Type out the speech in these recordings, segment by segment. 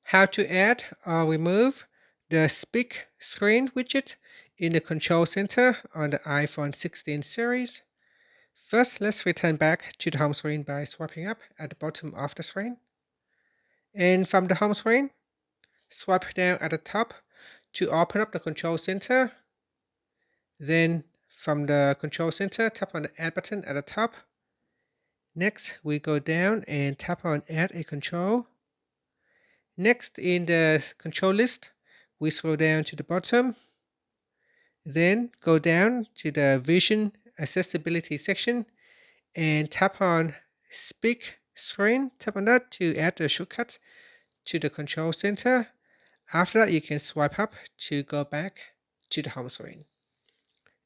How to add or remove the Speak Screen widget in the Control Center on the iPhone 16 series. First, let's return back to the home screen by swiping up at the bottom of the screen. And from the home screen, swipe down at the top to open up the Control Center. Then from the Control Center, tap on the Add button at the top. Next, we go down and tap on Add a Control. Next, in the control list, we scroll down to the bottom. Then go down to the Vision Accessibility section and tap on Speak Screen. Tap on that to add the shortcut to the Control Center. After that, you can swipe up to go back to the home screen.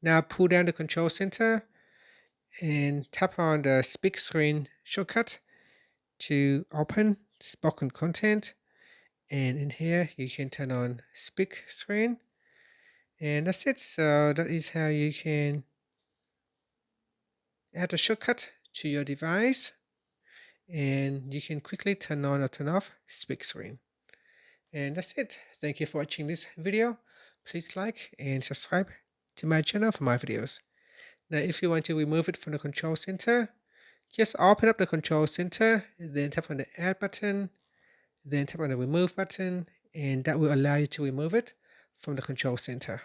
Now pull down the Control Center and tap on the Speak Screen shortcut to open spoken content. And in here, you can turn on Speak Screen. And that's it. So that is how you can add a shortcut to your device. And you can quickly turn on or turn off Speak Screen. And that's it. Thank you for watching this video. Please like and subscribe to my channel for my videos. Now, if you want to remove it from the Control Center, just open up the Control Center, then tap on the Add button, then tap on the Remove button, and that will allow you to remove it from the Control Center.